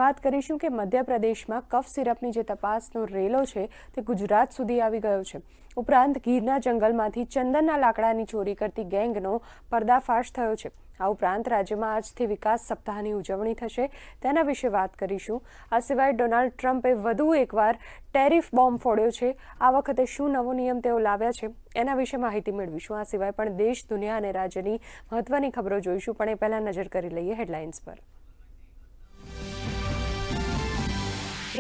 વાત કરીશું કે મધ્યપ્રદેશમાં કફ સિરપની જે તપાસનો રેલો છે તે ગુજરાત સુધી આવી ગયો છે। ઉપરાંત ગીરના જંગલમાંથી ચંદનના લાકડાની ચોરી કરતી ગેંગનો પર્દાફાશ થયો છે। આ ઉપરાંત રાજ્યમાં આજથી વિકાસ સપ્તાહની ઉજવણી થશે, તેના વિશે વાત કરીશું। આ સિવાય ડોનાલ્ડ ટ્રમ્પે વધુ એકવાર ટેરિફ બોમ્બ ફોડ્યો છે। આ વખતે શું નવો નિયમ તેઓ લાવ્યા છે એના વિશે માહિતી મેળવીશું। આ સિવાય પણ દેશ, દુનિયા અને રાજ્યની મહત્વની ખબરો જોઈશું, પણ એ પહેલાં નજર કરી લઈએ હેડલાઇન્સ પર।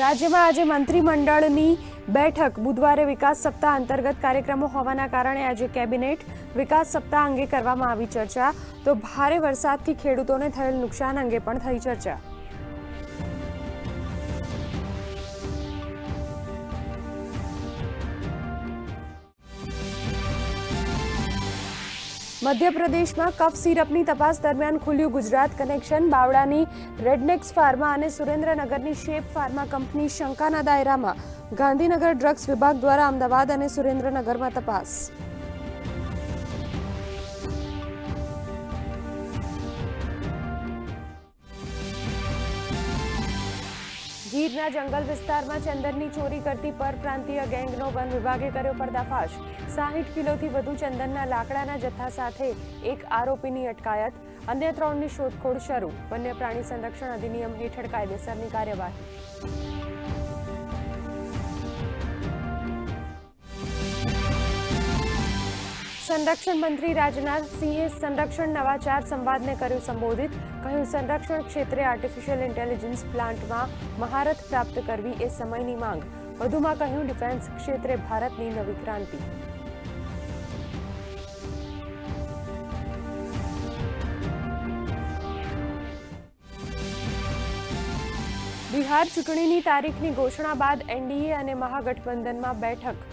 રાજ્યમાં આજે મંત્રીમંડળની બેઠક। બુધવારે વિકાસ સપ્તાહ અંતર્ગત કાર્યક્રમો હોવાના કારણે આજે કેબિનેટ વિકાસ સપ્તાહ અંગે કરવામાં આવી ચર્ચા, તો ભારે વરસાદથી ખેડૂતોને થયેલ નુકસાન અંગે પણ થઈ ચર્ચા। મધ્યપ્રદેશમાં કફ સિરપની તપાસ દરમિયાન ખુલ્યું ગુજરાત કનેક્શન। બાવળાની રેડનેક્સ ફાર્મા અને સુરેન્દ્રનગરની શેપ ફાર્મા કંપની શંકાના દાયરામાં। ગાંધીનગર ડ્રગ્સ વિભાગ દ્વારા અમદાવાદ અને સુરેન્દ્રનગરમાં તપાસ। ગીરના જંગલ વિસ્તારમાં ચંદનની ચોરી કરતી પરપ્રાંતીય ગેંગનો વન વિભાગે કર્યો પર્દાફાશ। 60 કિલોથી વધુ ચંદનના લાકડાના જથ્થા સાથે એક આરોપીની અટકાયત। અન્ય 3ની શોધખોળ શરૂ। વન્ય પ્રાણી સંરક્ષણ અધિનિયમ હેઠળ કાયદેસરની કાર્યવાહી। સંરક્ષણ મંત્રી રાજનાથ સિંહે સંરક્ષણ નવાચાર સંવાદને કર્યું સંબોધિત। કહ્યું, સંરક્ષણ ક્ષેત્રે આર્ટિફિશિયલ ઇન્ટેલિજન્સ પ્લાન્ટમાં મહારત પ્રાપ્ત કરવી એ સમયની માંગ। વધુમાં કહ્યું, ડિફેન્સ ક્ષેત્રે ભારતની નવી ક્રાંતિ। બિહાર ચૂંટણીની તારીખની ઘોષણા બાદ એનડીએ અને મહાગઠબંધનમાં બેઠક।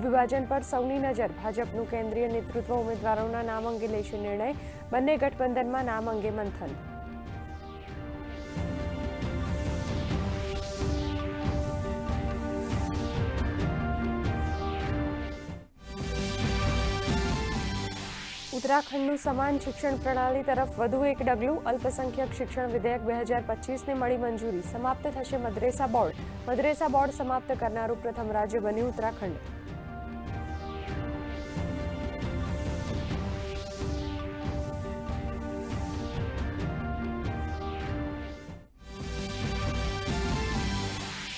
વિભાજન પર સૌની નજર। ભાજપનું કેન્દ્રીય નેતૃત્વ ઉમેદવારોના નામ અંગે લેશે નિર્ણય। બંને ગઠબંધનમાં નામ અંગે મંથન। ઉત્તરાખંડનું સમાન શિક્ષણ પ્રણાલી તરફ વધુ એક ડગલું। અલ્પસંખ્યક શિક્ષણ વિધેયક 2025ને મળી મંજૂરી। સમાપ્ત થશે મદ્રેસા બોર્ડ। મદ્રેસા બોર્ડ સમાપ્ત કરનારું પ્રથમ રાજ્ય બન્યું ઉત્તરાખંડ।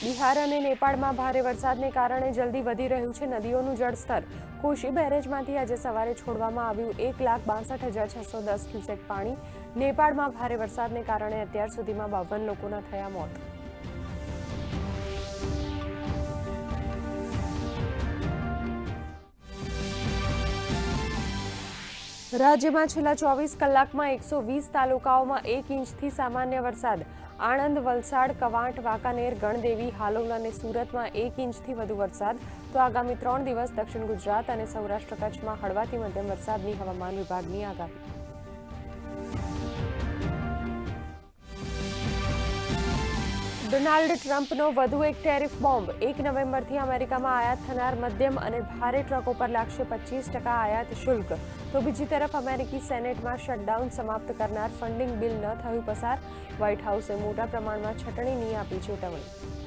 બિહાર અને નેપાળમાં ભારે વરસાદને કારણે જલ્દી વધી રહ્યું છે નદીઓનું જળસ્તર। કોશી બેરેજમાંથી આજે સવારે છોડવામાં આવ્યું 1,62,610 ક્યુસેક પાણી। નેપાળમાં ભારે વરસાદને કારણે અત્યાર સુધીમાં 52 લોકોના થયા મોત। રાજ્યમાં છેલ્લા 24 કલાકમાં 120 તાલુકાઓમાં 1 ઇંચથી સામાન્ય વરસાદ। આણંદ, વલસાડ, કવાંટ, વાંકાનેર, ગણદેવી, હાલોલ અને સુરતમાં 1 ઇંચથી વધુ વરસાદ। તો આગામી 3 દિવસ દક્ષિણ ગુજરાત અને સૌરાષ્ટ્ર કચ્છમાં હળવાથી મધ્યમ વરસાદની હવામાન વિભાગની આગાહી। ડોનાલ્ડ ટ્રમ્પનો વધુ એક ટેરિફ બોમ્બ। 1 નવેમ્બરથી અમેરિકામાં આયાત થનાર મધ્યમ અને ભારે ટ્રકો પર લાગશે 25% આયાત શુલ્ક। તો બીજી તરફ અમેરિકી સેનેટમાં શટડાઉન સમાપ્ત કરનાર ફંડિંગ બિલ ન થયું પસાર। વ્હાઇટ હાઉસે મોટા પ્રમાણમાં છટણીની આપી ચેતવણી।